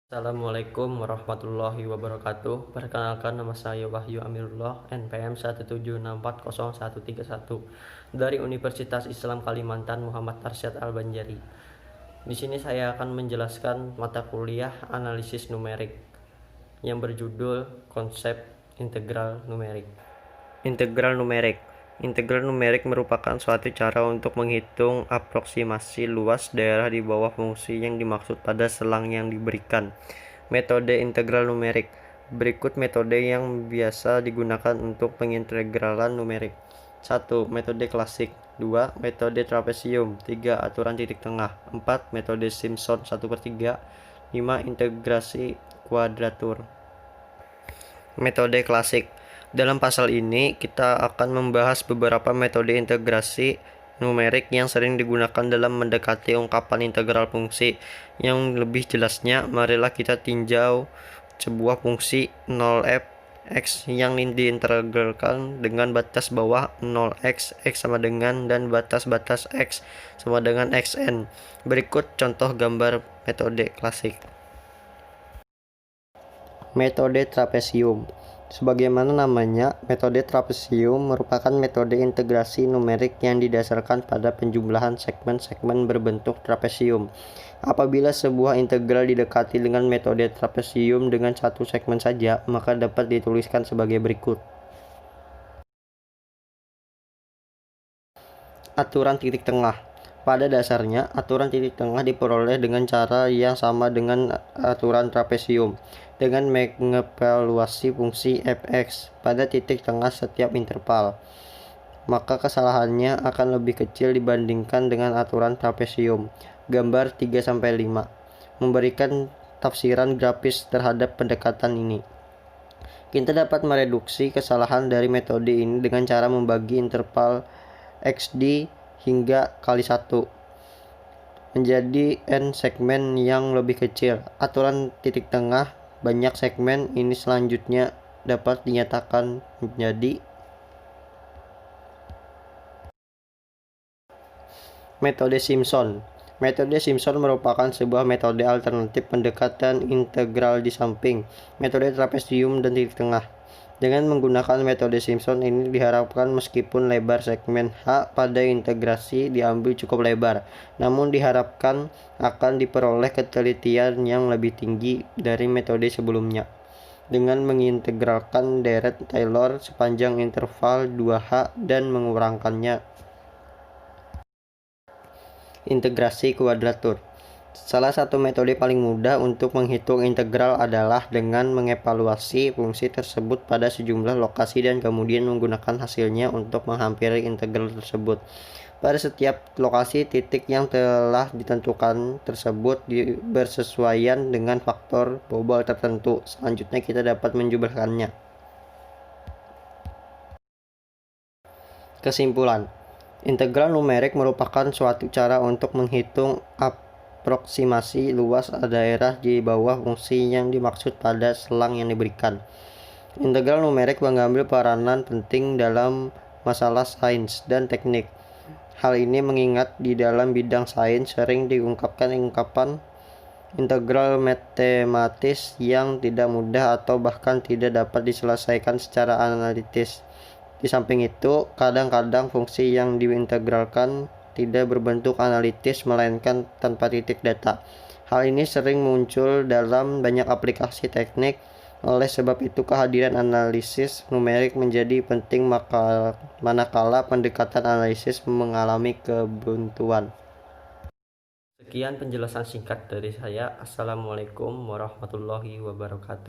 Assalamualaikum warahmatullahi wabarakatuh. Perkenalkan, nama saya Wahyu Amirullah, NPM 176403131 dari Universitas Islam Kalimantan Muhammad Arsyad Al-Banjari. Di sini saya akan menjelaskan mata kuliah analisis numerik yang berjudul konsep integral numerik. Integral numerik. Integral numerik merupakan suatu cara untuk menghitung aproksimasi luas daerah di bawah fungsi yang dimaksud pada selang yang diberikan. Metode integral numerik. Berikut metode yang biasa digunakan untuk pengintegralan numerik. 1. Metode klasik. 2. Metode trapesium. 3. Aturan titik tengah. 4. Metode Simpson 1/3. 5. Integrasi kuadratur. Metode klasik. Dalam pasal ini, kita akan membahas beberapa metode integrasi numerik yang sering digunakan dalam mendekati ungkapan integral fungsi. Yang lebih jelasnya, marilah kita tinjau sebuah fungsi 0f(x) yang diintegralkan dengan batas bawah 0x, x sama dengan, dan batas-batas x sama dengan xn. Berikut contoh gambar metode klasik. Metode trapesium. Sebagaimana namanya, metode trapesium merupakan metode integrasi numerik yang didasarkan pada penjumlahan segmen-segmen berbentuk trapesium. Apabila sebuah integral didekati dengan metode trapesium dengan satu segmen saja, maka dapat dituliskan sebagai berikut. Aturan titik tengah. Pada dasarnya, aturan titik tengah diperoleh dengan cara yang sama dengan aturan trapesium, dengan mengevaluasi fungsi f(x) pada titik tengah setiap interval. Maka kesalahannya akan lebih kecil dibandingkan dengan aturan trapesium. Gambar 3-5 memberikan tafsiran grafis terhadap pendekatan ini. Kita dapat mereduksi kesalahan dari metode ini dengan cara membagi interval xd hingga kali 1 menjadi n segmen yang lebih kecil. Aturan titik tengah banyak segmen ini selanjutnya dapat dinyatakan menjadi metode Simpson. Metode Simpson merupakan sebuah metode alternatif pendekatan integral di samping metode trapesium dan titik tengah. Dengan menggunakan metode Simpson ini diharapkan meskipun lebar segmen H pada integrasi diambil cukup lebar, namun diharapkan akan diperoleh ketelitian yang lebih tinggi dari metode sebelumnya. Dengan mengintegralkan deret Taylor sepanjang interval 2H dan mengurangkannya. Integrasi kuadratur. Salah satu metode paling mudah untuk menghitung integral adalah dengan mengevaluasi fungsi tersebut pada sejumlah lokasi dan kemudian menggunakan hasilnya untuk menghampiri integral tersebut. Pada setiap lokasi, titik yang telah ditentukan tersebut bersesuaian dengan faktor bobol tertentu. Selanjutnya kita dapat menjumlahkannya. Kesimpulan. Integral numerik merupakan suatu cara untuk menghitung aproksimasi luas daerah di bawah fungsi yang dimaksud pada selang yang diberikan. Integral numerik mengambil peranan penting dalam masalah sains dan teknik. Hal ini mengingat di dalam bidang sains sering diungkapkan ungkapan integral matematis yang tidak mudah atau bahkan tidak dapat diselesaikan secara analitis. Di samping itu, kadang-kadang fungsi yang diintegralkan tidak berbentuk analitis melainkan tanpa titik data. Hal ini sering muncul dalam banyak aplikasi teknik. Oleh sebab itu, kehadiran analisis numerik menjadi penting manakala pendekatan analisis mengalami kebuntuan. Sekian penjelasan singkat dari saya. Assalamualaikum warahmatullahi wabarakatuh.